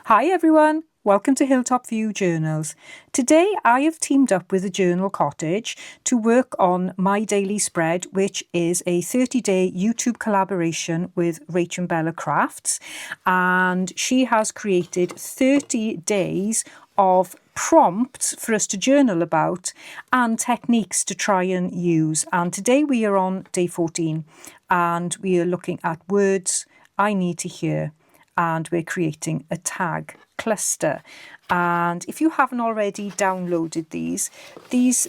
Hi everyone, welcome to Hilltop View Journals. Today I have teamed up with the Journal Cottage to work on my daily spread, which is a 30-day YouTube collaboration with RachandBellacrafts, and she has created 30 days of prompts for us to journal about and techniques to try and use. And today we are on day 14 and we are looking at words I need to hear, and we're creating a tag cluster. And if you haven't already downloaded these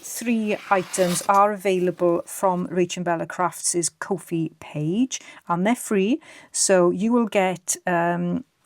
3 items are available from RachandBellacrafts' Ko-fi page, and they're free, so you will get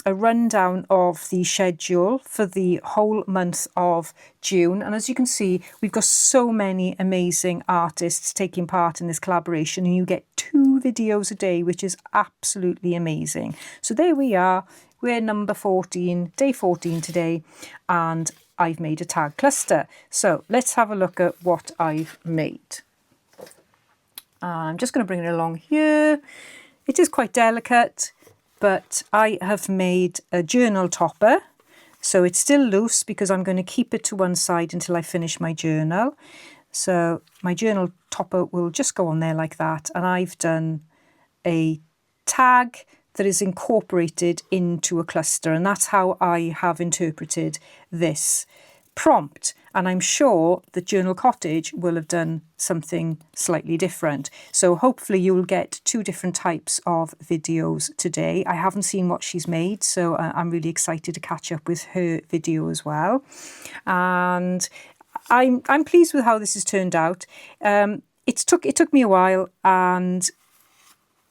a rundown of the schedule for the whole month of June. And as you can see, we've got so many amazing artists taking part in this collaboration, and you get 2 videos a day, which is absolutely amazing. So there we are. We're number 14, day 14 today, and I've made a tag cluster. So let's have a look at what I've made. I'm just going to bring it along here. It is quite delicate, but I have made a journal topper. So it's still loose because I'm going to keep it to one side until I finish my journal. So my journal topper will just go on there like that. And I've done a tag that is incorporated into a cluster. And that's how I have interpreted this prompt. And I'm sure that Journal Cottage will have done something slightly different. So hopefully you'll get 2 different types of videos today. I haven't seen what she's made, so I'm really excited to catch up with her video as well. And I'm pleased with how this has turned out. It took me a while, and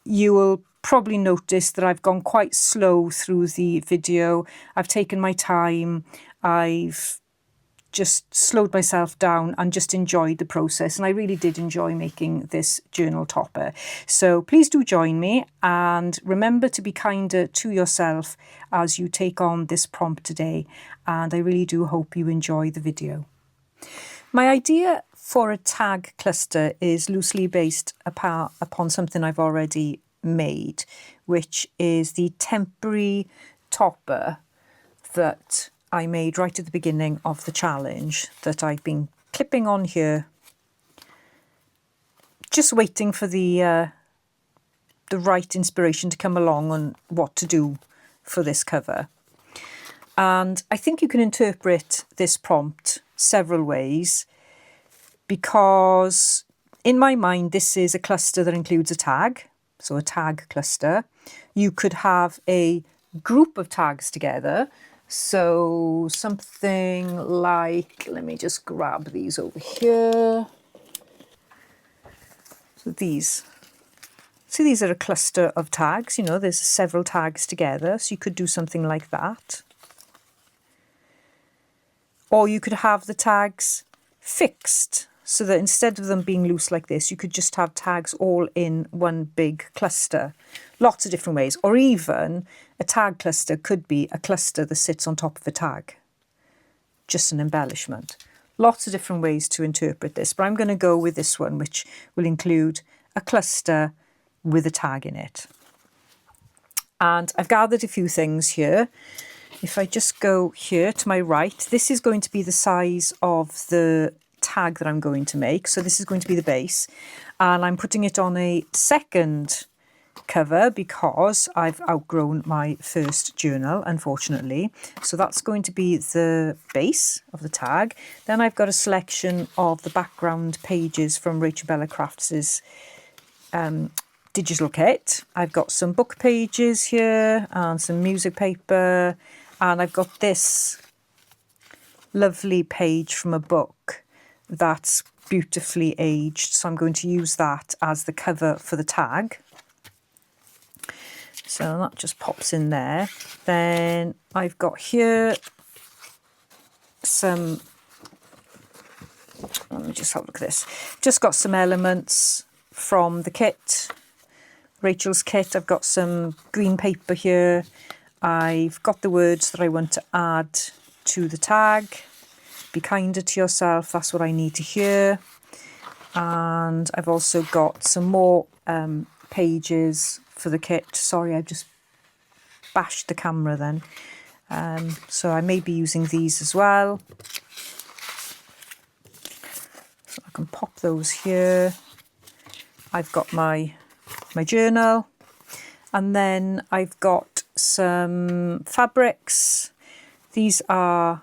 you will probably notice that I've gone quite slow through the video. I've taken my time. I've just slowed myself down and just enjoyed the process, and I really did enjoy making this journal topper. So please do join me, and remember to be kinder to yourself as you take on this prompt today, and I really do hope you enjoy the video. My idea for a tag cluster is loosely based upon something I've already made, which is the temporary topper that I made right at the beginning of the challenge that I've been clipping on here, just waiting for the right inspiration to come along on what to do for this cover. And I think you can interpret this prompt several ways, because in my mind this is a cluster that includes a tag, so a tag cluster. You could have a group of tags together. So something like, let me just grab these over here. So these are a cluster of tags, you know, there's several tags together. So you could do something like that. Or you could have the tags fixed, so that instead of them being loose like this, you could just have tags all in one big cluster. Lots of different ways. Or even a tag cluster could be a cluster that sits on top of a tag. Just an embellishment. Lots of different ways to interpret this, but I'm going to go with this one, which will include a cluster with a tag in it. And I've gathered a few things here. If I just go here to my right, this is going to be the size of the tag that I'm going to make. So this is going to be the base, and I'm putting it on a second cover because I've outgrown my first journal, unfortunately. So that's going to be the base of the tag. Then I've got a selection of the background pages from RachandBellacrafts' digital kit. I've got some book pages here and some music paper, and I've got this lovely page from a book that's beautifully aged, so I'm going to use that as the cover for the tag. So that just pops in there. Then I've got here some, let me just have a look at this. Just got some elements from the kit, Rachel's kit. I've got some green paper here. I've got the words that I want to add to the tag. Be kinder to yourself, that's what I need to hear. And I've also got some more pages for the kit. Sorry, I've just bashed the camera then. So I may be using these as well. So I can pop those here. I've got my journal, and then I've got some fabrics. These are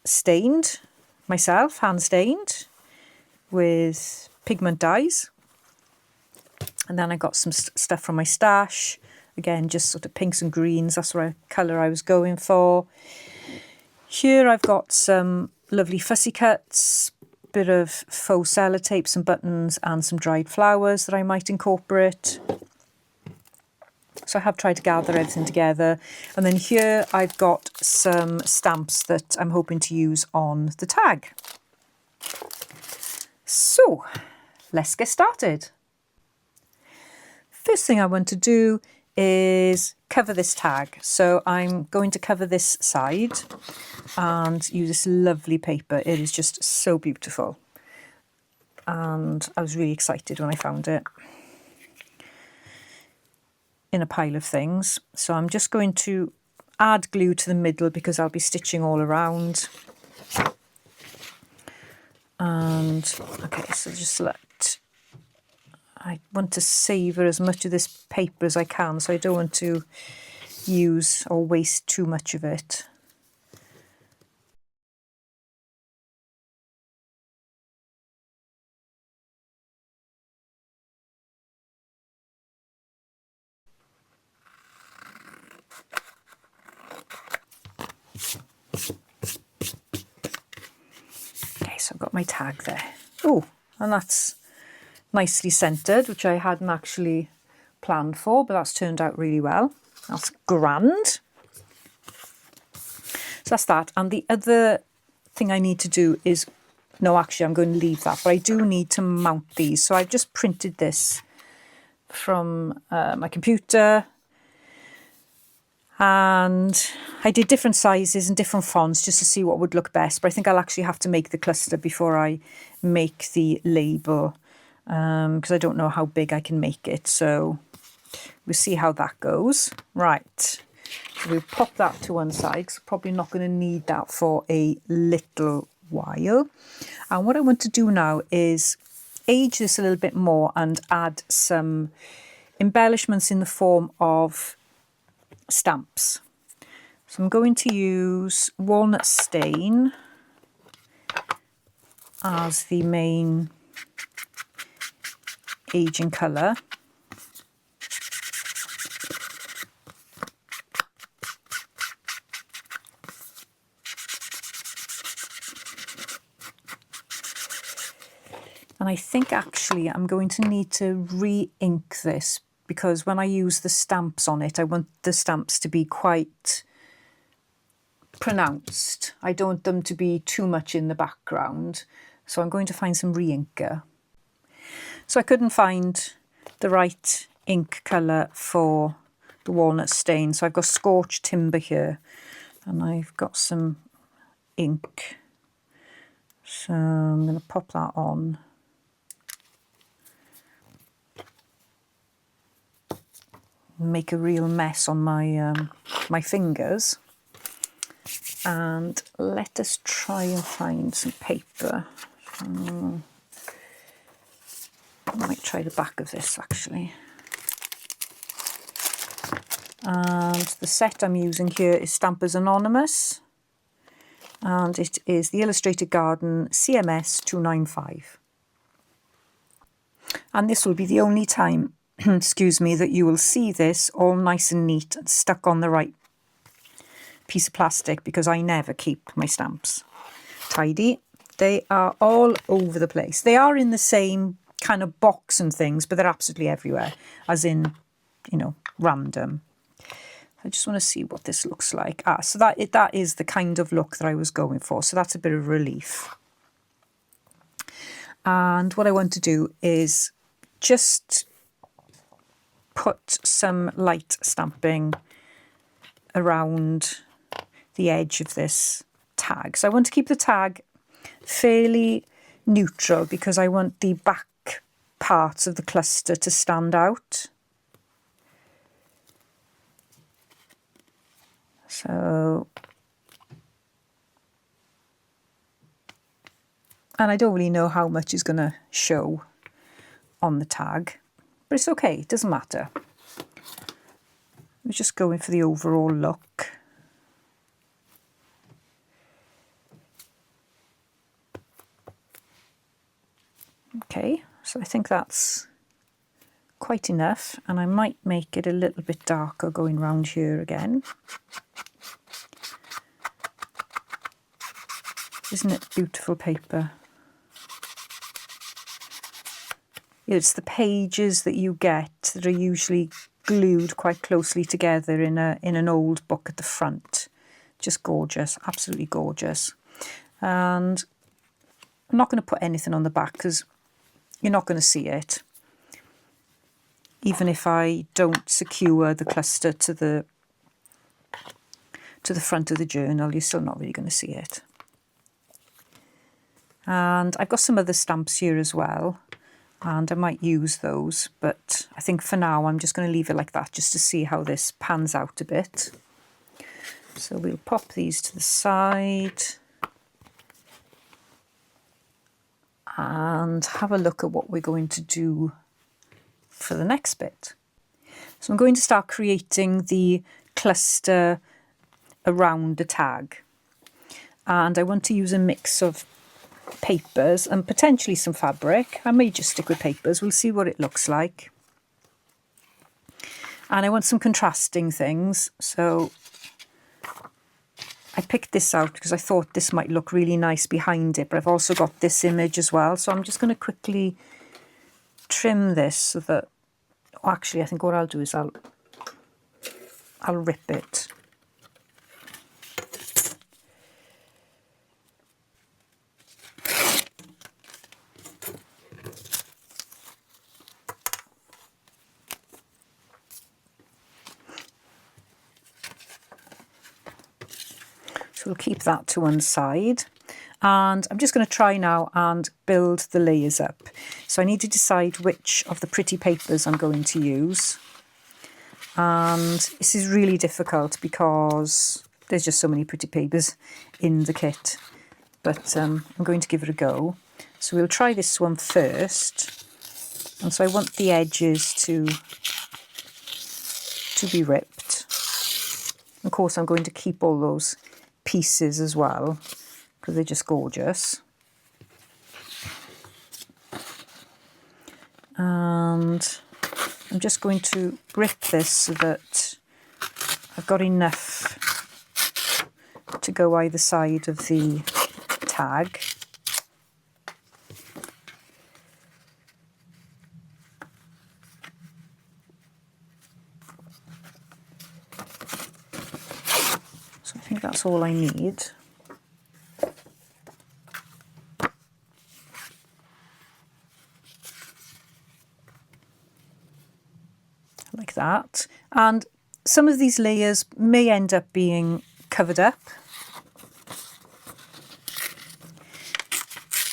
stained myself, hand stained with pigment dyes. And then I got some stuff from my stash. Again, just sort of pinks and greens. That's the colour I was going for. Here I've got some lovely fussy cuts, bit of faux sellotape, some buttons and some dried flowers that I might incorporate. So I have tried to gather everything together. And then here I've got some stamps that I'm hoping to use on the tag. So let's get started. First thing I want to do is cover this tag. So I'm going to cover this side and use this lovely paper. It is just so beautiful. And I was really excited when I found it in a pile of things. So I'm just going to add glue to the middle because I'll be stitching all around. And okay, so just I want to savour as much of this paper as I can, so I don't want to use or waste too much of it. Okay, so I've got my tag there. Oh, and that's nicely centred, which I hadn't actually planned for, but that's turned out really well. That's grand. So that's that. And the other thing I need to do is, no, actually I'm going to leave that, but I do need to mount these. So I've just printed this from my computer, and I did different sizes and different fonts just to see what would look best. But I think I'll actually have to make the cluster before I make the label, because I don't know how big I can make it. So we'll see how that goes. Right, so we'll pop that to one side because I'm probably not going to need that for a little while. And what I want to do now is age this a little bit more and add some embellishments in the form of stamps. So I'm going to use walnut stain as the main aging colour. And I think actually I'm going to need to re-ink this, because when I use the stamps on it, I want the stamps to be quite pronounced. I don't want them to be too much in the background. So I'm going to find some re-inker. So I couldn't find the right ink colour for the walnut stain. So I've got scorched timber here, and I've got some ink. So I'm going to pop that on. Make a real mess on my my fingers. And let us try and find some paper. I might try the back of this actually. And the set I'm using here is Stampers Anonymous, and it is the Illustrated Garden CMS 295. And this will be the only time, excuse me, that you will see this all nice and neat and stuck on the right piece of plastic, because I never keep my stamps tidy. They are all over the place. They are in the same kind of box and things, but they're absolutely everywhere, as in, you know, random. I just want to see what this looks like. So that is the kind of look that I was going for. So that's a bit of relief. And what I want to do is just put some light stamping around the edge of this tag. So I want to keep the tag fairly neutral because I want the back parts of the cluster to stand out. So, and I don't really know how much is going to show on the tag, but it's okay, it doesn't matter. We're just going for the overall look. Okay, so I think that's quite enough, and I might make it a little bit darker going round here again. Isn't it beautiful paper? It's the pages that you get that are usually glued quite closely together in an old book at the front. Just gorgeous, absolutely gorgeous. And I'm not going to put anything on the back because you're not going to see it. Even if I don't secure the cluster to the front of the journal, you're still not really going to see it. And I've got some other stamps here as well, and I might use those, but I think for now I'm just going to leave it like that just to see how this pans out a bit. So we'll pop these to the side and have a look at what we're going to do for the next bit. So I'm going to start creating the cluster around the tag, and I want to use a mix of papers and potentially some fabric. I may just stick with papers, we'll see what it looks like. And I want some contrasting things, so I picked this out because I thought this might look really nice behind it, but I've also got this image as well, so I'm just going to quickly trim this so that, actually I think what I'll do is I'll rip it. So we'll keep that to one side, and I'm just going to try now and build the layers up. So I need to decide which of the pretty papers I'm going to use, and this is really difficult because there's just so many pretty papers in the kit, but I'm going to give it a go. So we'll try this one first, and so I want the edges to be ripped. Of course I'm going to keep all those pieces as well because they're just gorgeous. And I'm just going to rip this so that I've got enough to go either side of the tag. So I think that's all I need. Like that. And some of these layers may end up being covered up,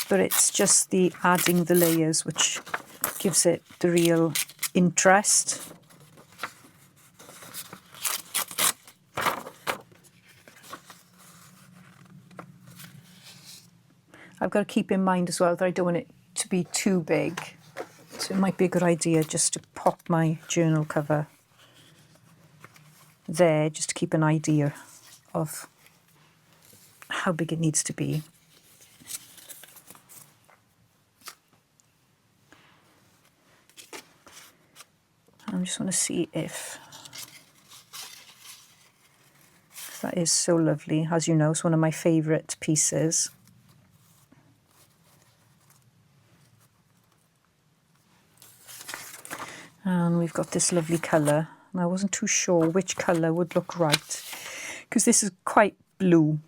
but it's just the adding the layers which gives it the real interest. I've got to keep in mind as well that I don't want it to be too big. So it might be a good idea just to pop my journal cover there, just to keep an idea of how big it needs to be. I just want to see if that is so lovely. As you know, it's one of my favourite pieces. And we've got this lovely colour. And I wasn't too sure which colour would look right, because this is quite blue.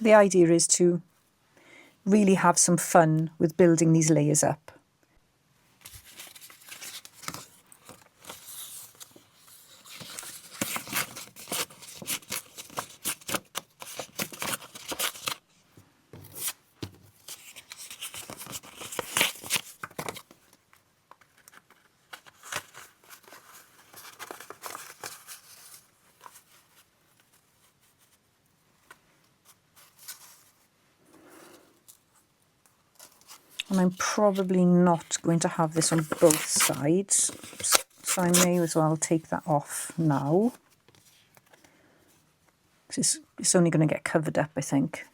So the idea is to really have some fun with building these layers up. And I'm probably not going to have this on both sides, so I may as well take that off now. It's only going to get covered up, I think.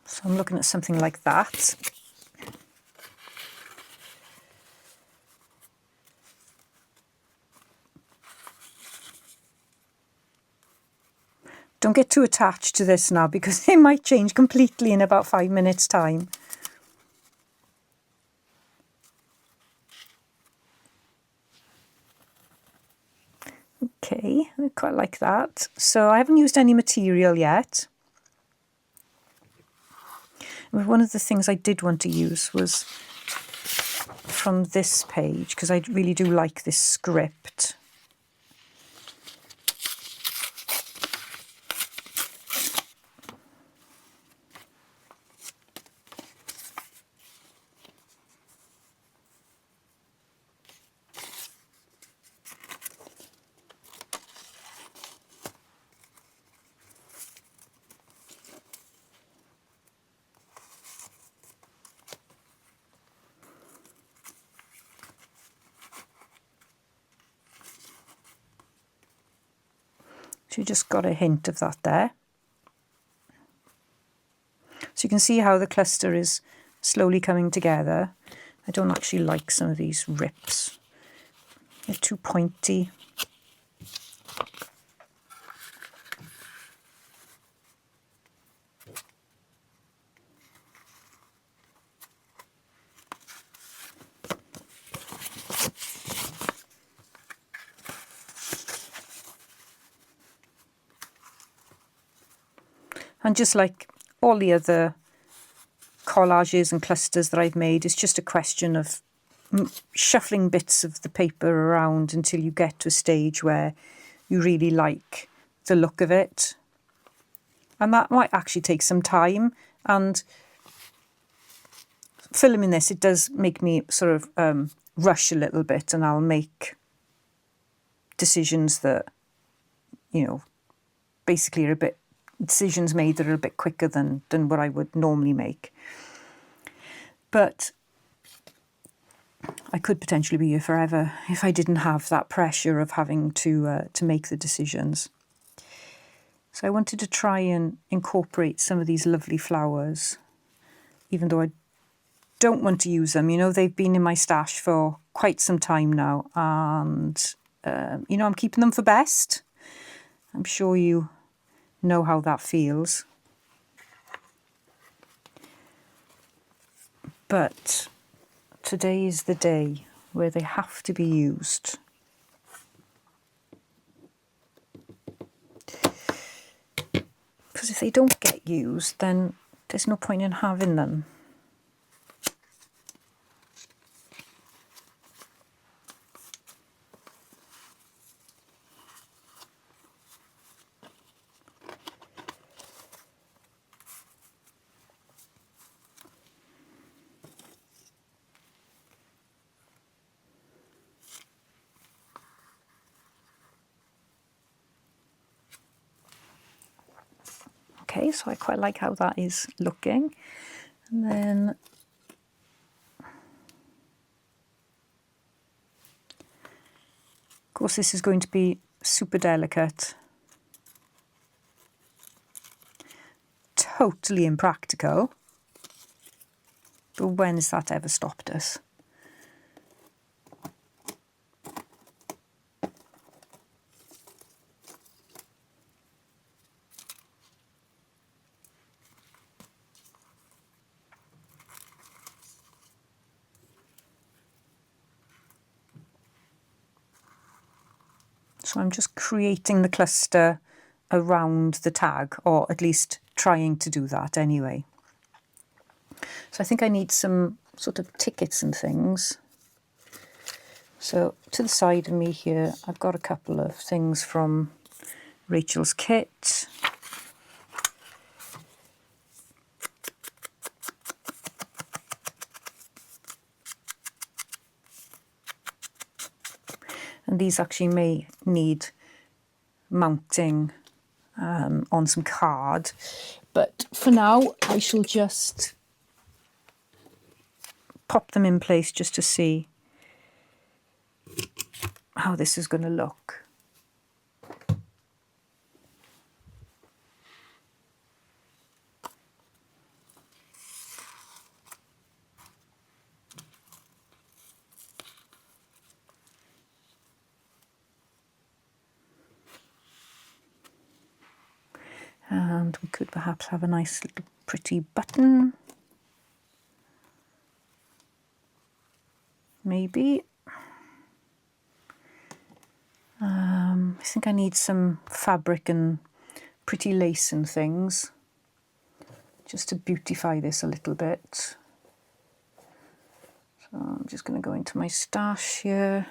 So I'm looking at something like that. Don't get too attached to this now because it might change completely in about 5 minutes' time. Okay, I quite like that. So I haven't used any material yet. One of the things I did want to use was from this page, because I really do like this script. So you just got a hint of that there. So you can see how the cluster is slowly coming together. I don't actually like some of these rips. They're too pointy. And just like all the other collages and clusters that I've made, it's just a question of shuffling bits of the paper around until you get to a stage where you really like the look of it. And that might actually take some time. And filming this, it does make me sort of rush a little bit, and I'll make decisions that, you know, basically are a bit, decisions made that are a bit quicker than what I would normally make. But I could potentially be here forever if I didn't have that pressure of having to make the decisions. So I wanted to try and incorporate some of these lovely flowers, even though I don't want to use them. You know, they've been in my stash for quite some time now, and you know, I'm keeping them for best. I'm sure you know how that feels. But today is the day where they have to be used. Because if they don't get used, then there's no point in having them. Okay, so I quite like how that is looking. And then of course this is going to be super delicate. totally impractical. But when has that ever stopped us? So I'm just creating the cluster around the tag, or at least trying to do that anyway. So I think I need some sort of tickets and things. So to the side of me here, I've got a couple of things from Rachel's kit. And these actually may need mounting on some card, but for now I shall just pop them in place just to see how this is going to look. And we could perhaps have a nice little pretty button. Maybe. I think I need some fabric and pretty lace and things just to beautify this a little bit. So I'm just going to go into my stash here.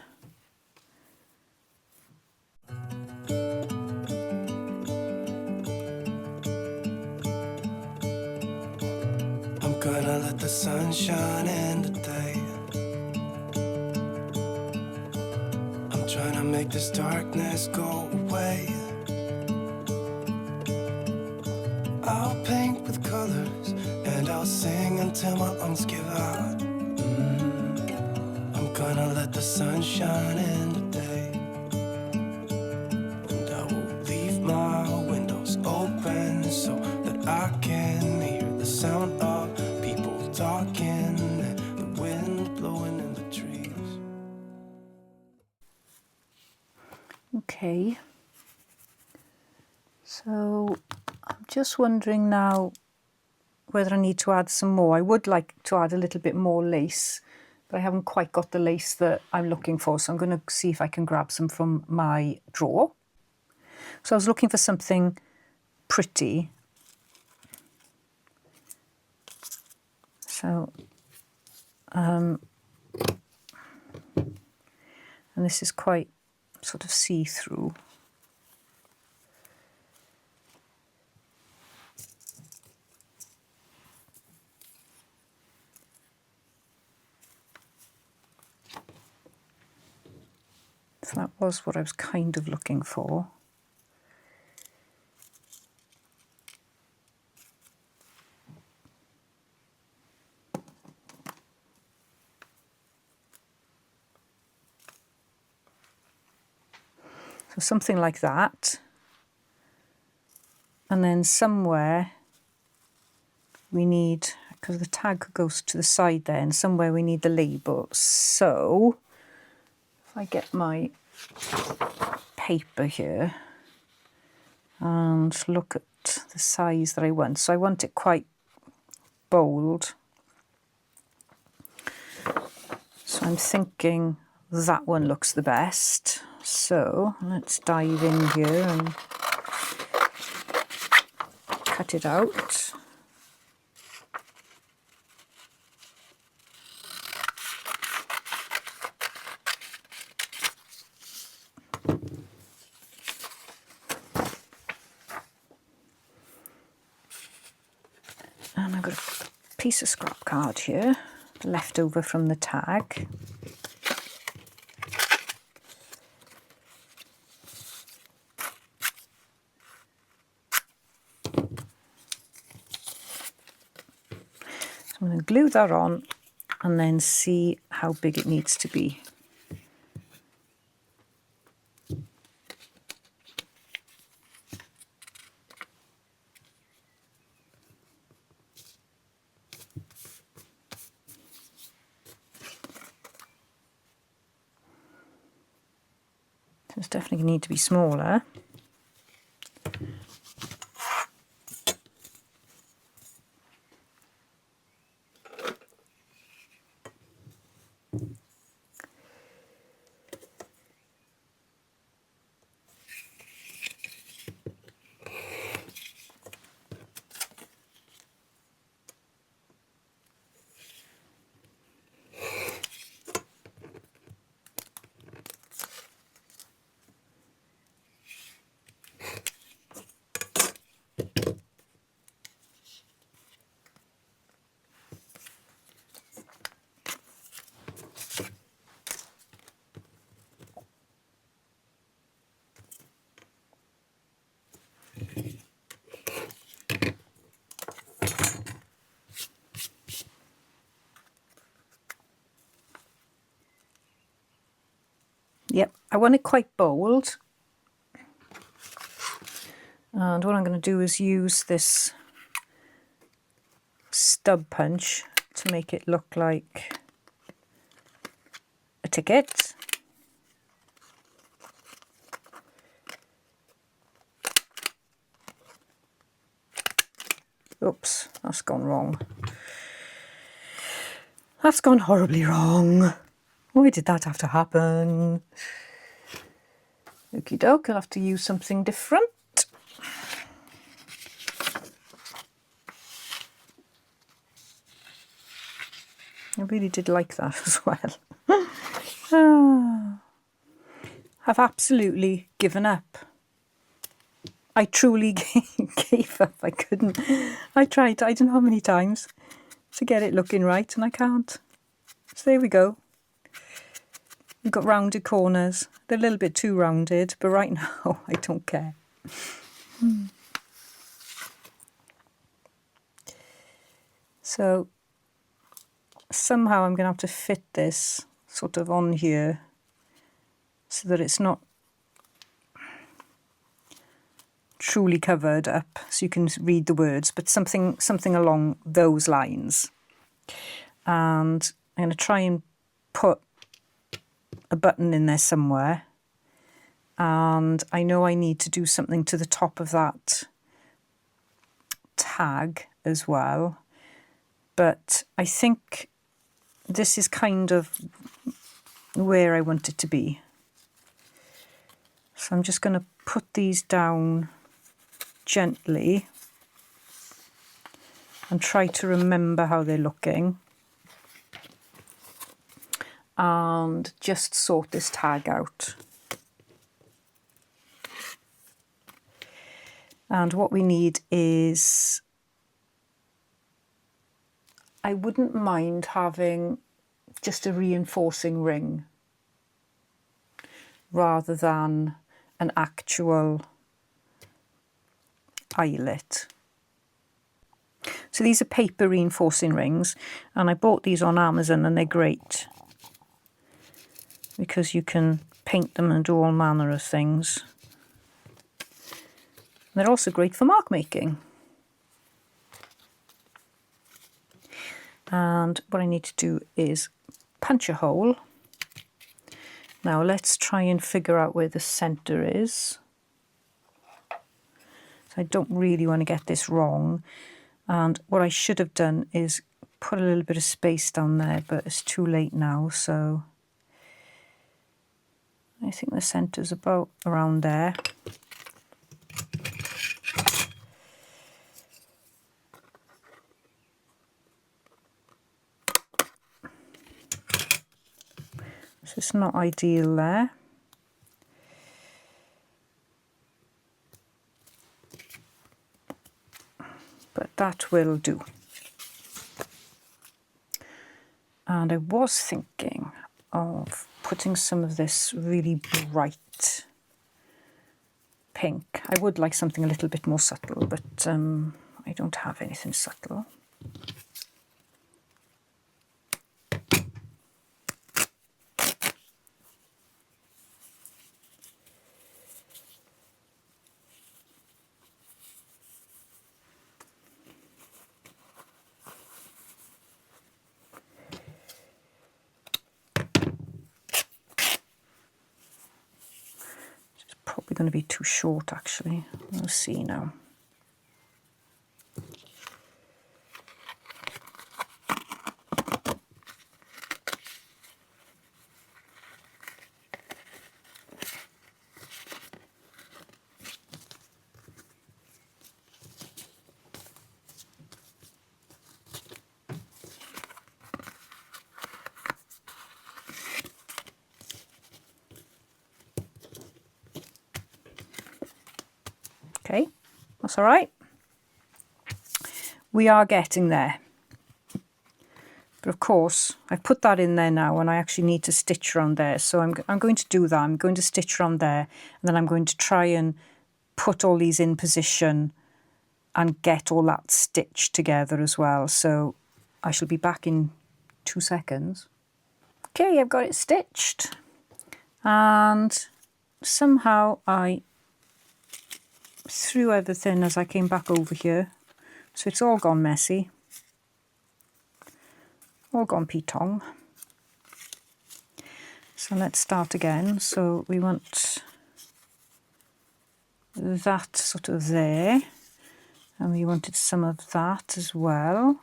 I'm gonna let the sun shine in today. I'm trying to make this darkness go away. I'll paint with colors and I'll sing until my lungs give out. I'm gonna let the sun shine in today. And I will leave my windows open so that I can hear the sound of people talking and the wind blowing in the trees. Okay, so I'm just wondering now whether I need to add some more. I would like to add a little bit more lace, but I haven't quite got the lace that I'm looking for, so I'm going to see if I can grab some from my drawer. So I was looking for something pretty. So, and this is quite sort of see-through. So that was what I was kind of looking for. So something like that. And then somewhere we need, because the tag goes to the side there, and somewhere we need the label. So if I get my paper here and look at the size that I want. So I want it quite bold. So I'm thinking that one looks the best. So let's dive in here and cut it out. And I've got a piece of scrap card here, left over from the tag. So I'm going to glue that on and then see how big it needs to be. It's definitely going to need to be smaller. Yep, I want it quite bold. And what I'm going to do is use this stub punch to make it look like a ticket. Oops, that's gone wrong. That's gone horribly wrong. Why did that have to happen? Okie doke, I'll have to use something different. I really did like that as well. I've absolutely given up. I truly gave up. I couldn't. I tried, I don't know how many times, to get it looking right, and I can't. So there we go. We've got rounded corners. They're a little bit too rounded, but right now I don't care. So somehow I'm going to have to fit this sort of on here so that it's not truly covered up so you can read the words, but something along those lines. And I'm going to try and put a button in there somewhere, and I know I need to do something to the top of that tag as well, but I think this is kind of where I want it to be. So I'm just going to put these down gently and try to remember how they're looking, and just sort this tag out. And what we need is, I wouldn't mind having just a reinforcing ring rather than an actual eyelet. So these are paper reinforcing rings, and I bought these on Amazon, and they're great because you can paint them and do all manner of things. They're also great for mark making. And what I need to do is punch a hole. Now let's try and figure out where the centre is. So I don't really want to get this wrong. And what I should have done is put a little bit of space down there, but it's too late now, so I think the centre's about around there. So it's not ideal there. But that will do. And I was thinking of putting some of this really bright pink. I would like something a little bit more subtle, but I don't have anything subtle. going to be too short actually. We'll see now. Okay, that's all right. We are getting there. But of course, I've put that in there now and I actually need to stitch around there. So I'm going to do that. I'm going to stitch around there and then I'm going to try and put all these in position and get all that stitched together as well. So I shall be back in 2 seconds. Okay, I've got it stitched. And somehow I threw everything as I came back over here. So it's all gone messy. All gone petong. So let's start again. So we want that sort of there. And we wanted some of that as well.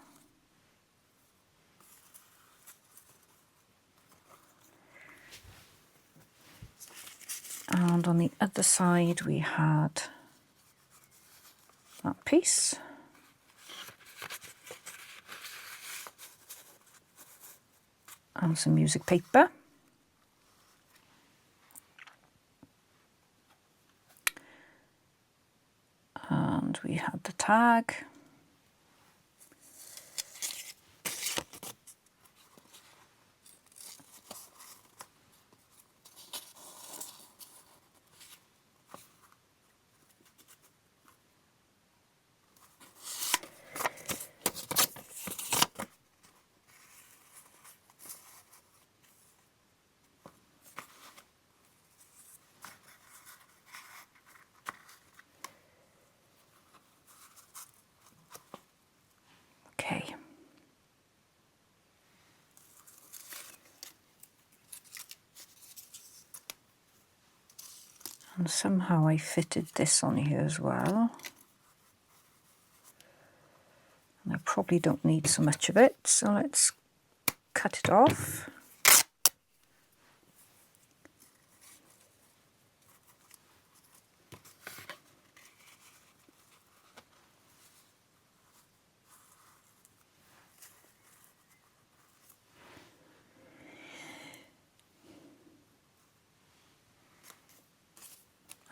And on the other side we had that piece. And some music paper. And we had the tag. Okay. And somehow I fitted this on here as well. And I probably don't need so much of it, so let's cut it off.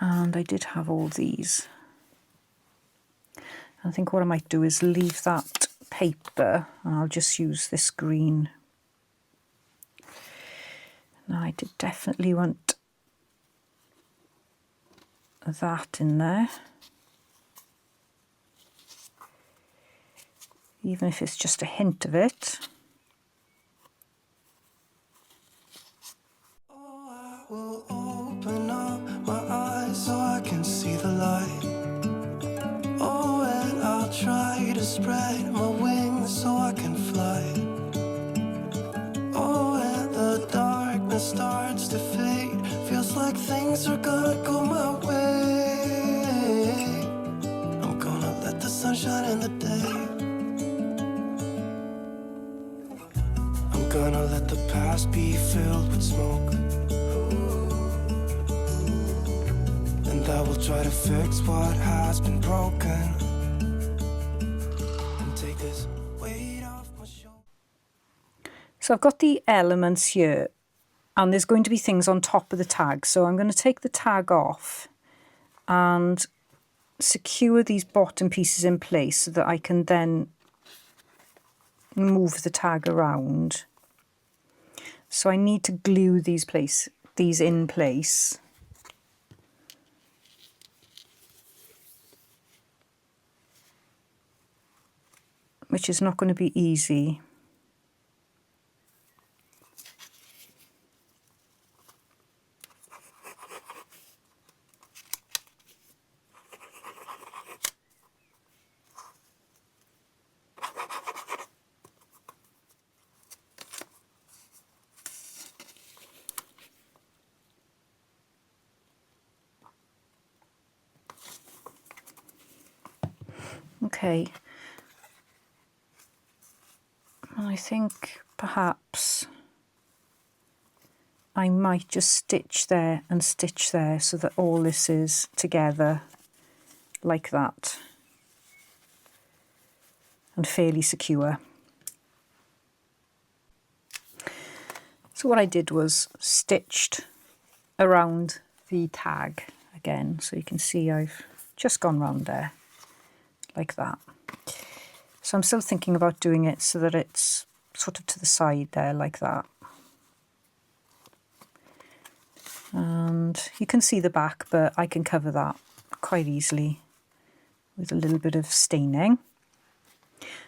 And I did have all these. I think what I might do is leave that paper and I'll just use this green. Now I did definitely want that in there. Even if it's just a hint of it. I will open up my eyes so I can see the light. Oh, and I'll try to spread my wings so I can fly. Oh, and the darkness starts to fade. Feels like things are gonna go my way. I'm gonna let the sun shine in the day. I'm gonna let the past be filled with smoke. And I will try to fix what has been broken. And take this weight off my shoulder. So I've got the elements here and there's going to be things on top of the tag. So I'm going to take the tag off and secure these bottom pieces in place so that I can then move the tag around. So I need to glue these in place. Which is not going to be easy. Okay. And I think perhaps I might just stitch there and stitch there so that all this is together like that and fairly secure. So what I did was stitched around the tag again, so you can see I've just gone round there like that. So I'm still thinking about doing it so that it's sort of to the side there like that. And you can see the back, but I can cover that quite easily with a little bit of staining.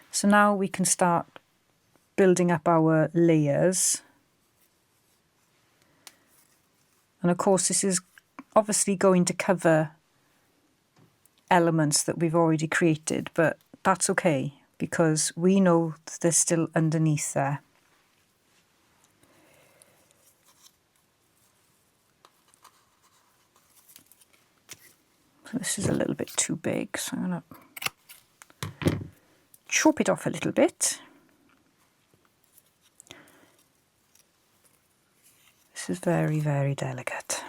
So now we can start building up our layers. And of course this is obviously going to cover elements that we've already created, but that's okay because we know that they're still underneath there. So this is a little bit too big, so I'm going to chop it off a little bit. This is very, very delicate.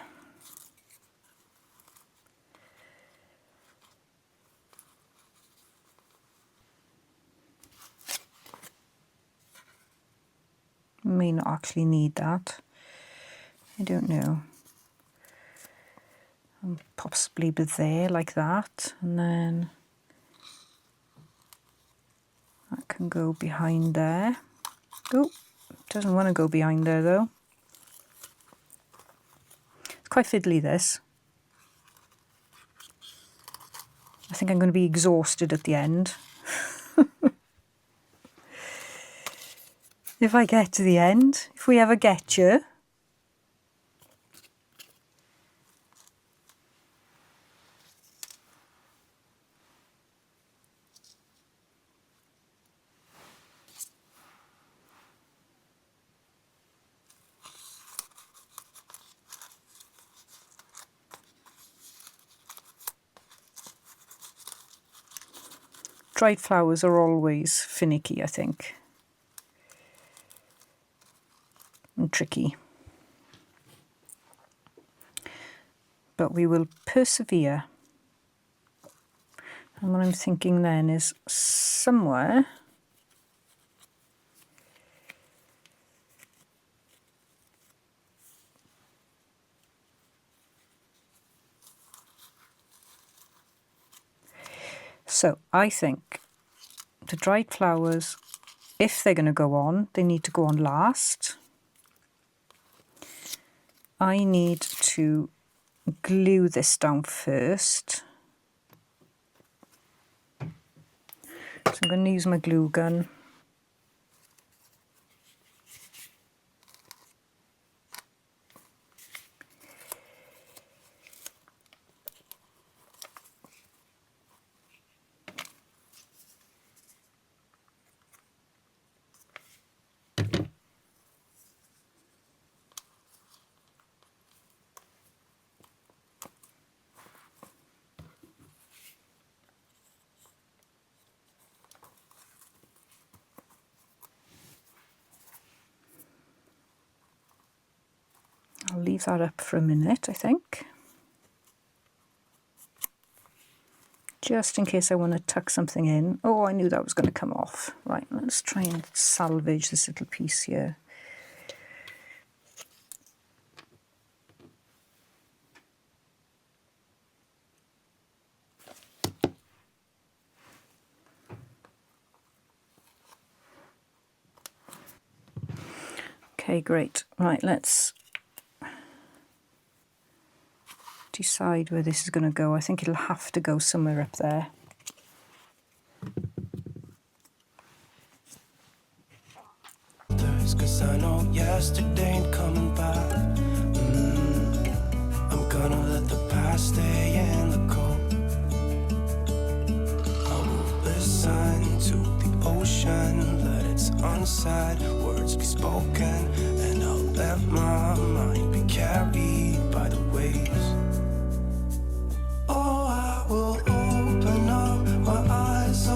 May not actually need that. I don't know. And possibly be there like that, and then that can go behind there. Oh, doesn't want to go behind there though. It's quite fiddly, this. I think I'm going to be exhausted at the end. If I get to the end, if we ever get you. Dried flowers are always finicky, I think. And tricky. But we will persevere. And what I'm thinking then is somewhere so I think the dried flowers, if they're going to go on, they need to go on last. I need to glue this down first. So I'm going to use my glue gun. I'll leave that up for a minute, I think. Just in case I want to tuck something in. Oh, I knew that was going to come off. Right, let's try and salvage this little piece here. Okay, great. Right, let's decide where this is going to go. I think it'll have to go somewhere up there. Cause I know yesterday ain't coming back. I'm gonna let the past stay in the cold. I will listen to the ocean, let its unsaid words be spoken, and I'll let my mind be carried by the waves. Oh, I will open up my eyes.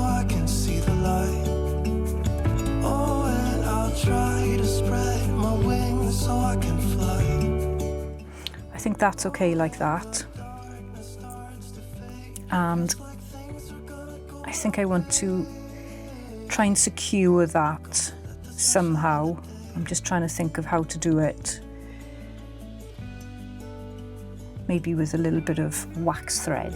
I can fly. I think that's okay like that. And I think I want to try and secure that somehow. I'm just trying to think of how to do it. Maybe with a little bit of wax thread.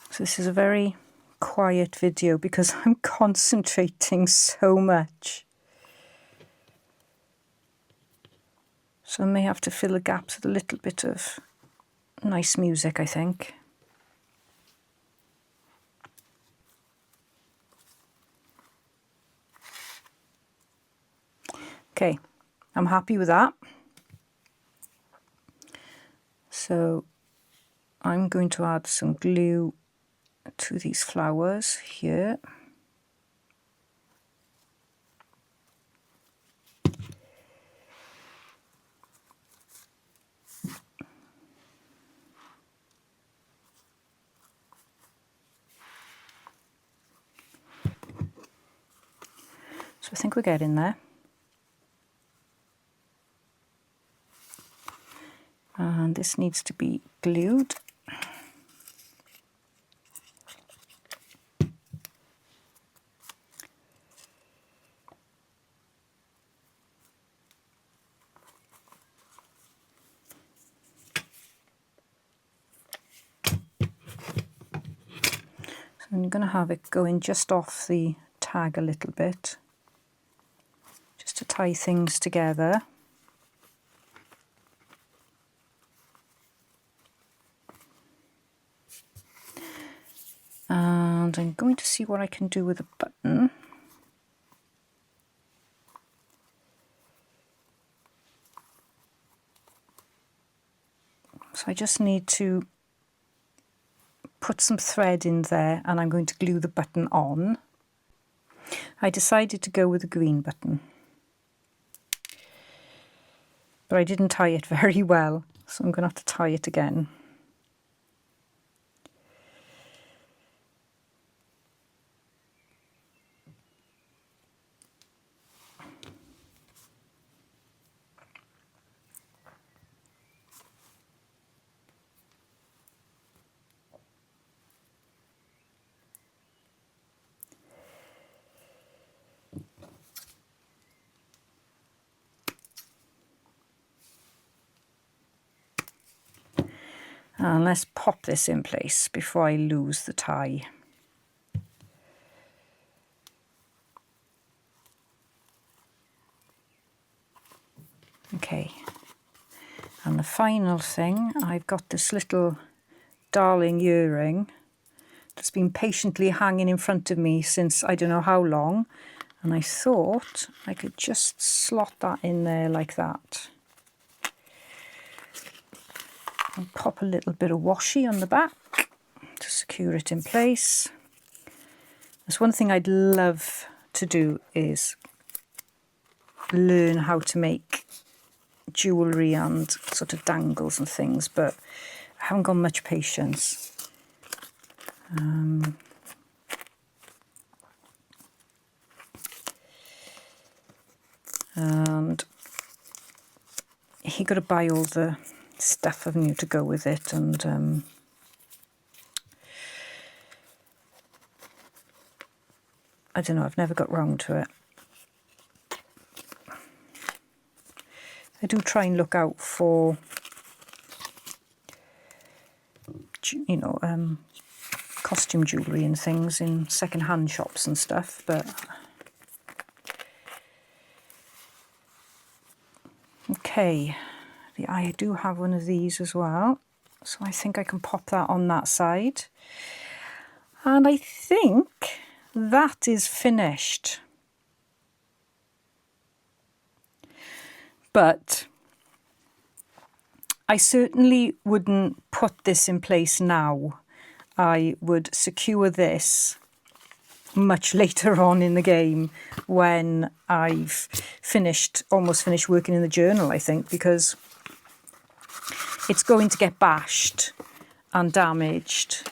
So this is a very quiet video because I'm concentrating so much. So I may have to fill the gaps with a little bit of nice music, I think. Okay, I'm happy with that. So I'm going to add some glue to these flowers here. So I think we're getting there. And this needs to be glued. So I'm going to have it going just off the tag a little bit, just to tie things together. And I'm going to see what I can do with a button. So I just need to put some thread in there and I'm going to glue the button on. I decided to go with a green button, but I didn't tie it very well, so I'm going to have to tie it again. And let's pop this in place before I lose the tie. Okay, and the final thing, I've got this little darling earring that's been patiently hanging in front of me since I don't know how long, and I thought I could just slot that in there like that. And pop a little bit of washi on the back to secure it in place. There's one thing I'd love to do is learn how to make jewellery and sort of dangles and things, but I haven't got much patience. And you got to buy all the stuff of new to go with it, and I don't know, I've never got round to it. I do try and look out for, you know, costume jewellery and things in second-hand shops and stuff, but okay. I do have one of these as well, so I think I can pop that on that side. And I think that is finished. But I certainly wouldn't put this in place now. I would secure this much later on in the game when I've almost finished working in the journal, I think, because it's going to get bashed and damaged,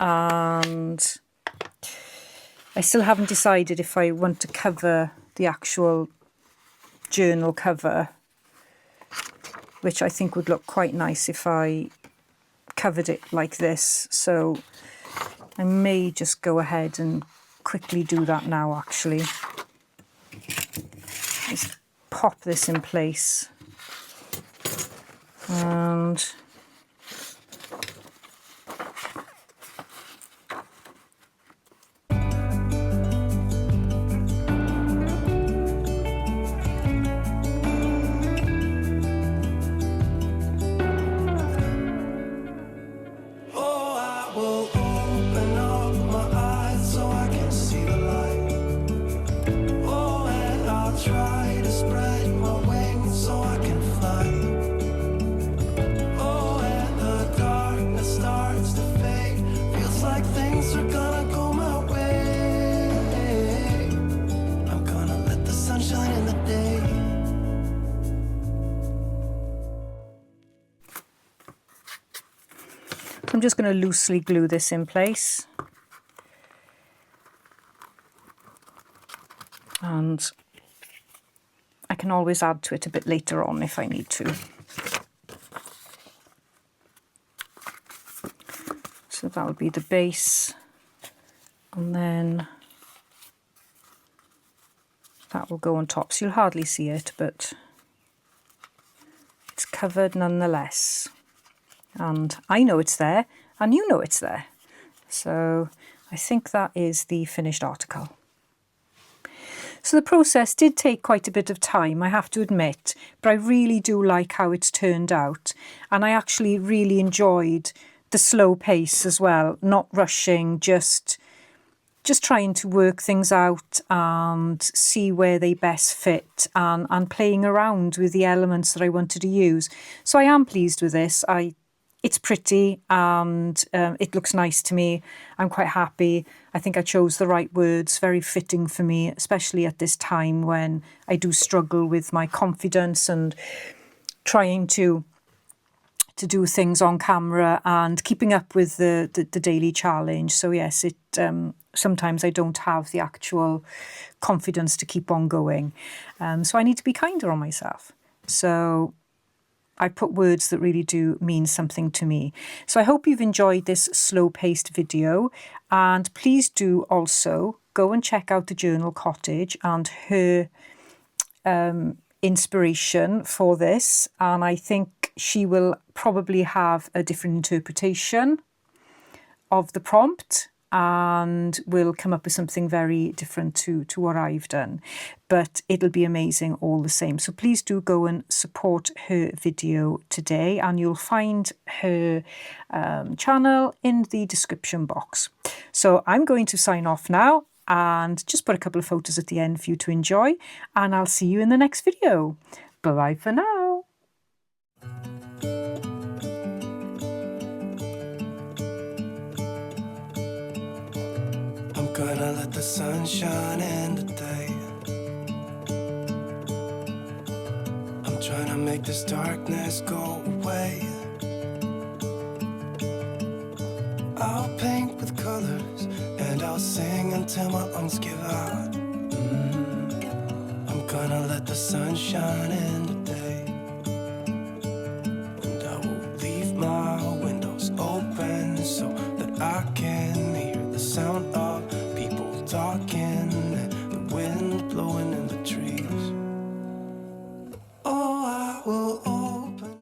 and I still haven't decided if I want to cover the actual journal cover, which I think would look quite nice if I covered it like this. So I may just go ahead and quickly do that now, actually. Just pop this in place. And I'm just going to loosely glue this in place, and I can always add to it a bit later on if I need to. So that will be the base, and then that will go on top. So you'll hardly see it, but it's covered nonetheless. And I know it's there, and you know it's there. So I think that is the finished article. So the process did take quite a bit of time, I have to admit, but I really do like how it's turned out. And I actually really enjoyed the slow pace as well, not rushing, just trying to work things out and see where they best fit, and playing around with the elements that I wanted to use. So I am pleased with this. It's pretty, and it looks nice to me. I'm quite happy. I think I chose the right words, very fitting for me, especially at this time when I do struggle with my confidence and trying to do things on camera and keeping up with the daily challenge. So yes, sometimes I don't have the actual confidence to keep on going. So I need to be kinder on myself. So I put words that really do mean something to me. So I hope you've enjoyed this slow-paced video, and please do also go and check out the Journal Cottage and her inspiration for this. And I think she will probably have a different interpretation of the prompt and will come up with something very different to what I've done. But it'll be amazing all the same. So please do go and support her video today, and you'll find her channel in the description box. So I'm going to sign off now and just put a couple of photos at the end for you to enjoy, and I'll see you in the next video. Bye-bye for now. I'm gonna let the sun shine in today. I'm trying to make this darkness go away. I'll paint with colors and I'll sing until my lungs give out. I'm gonna let the sun shine in today. And I will leave my windows open so that I can hear the sound of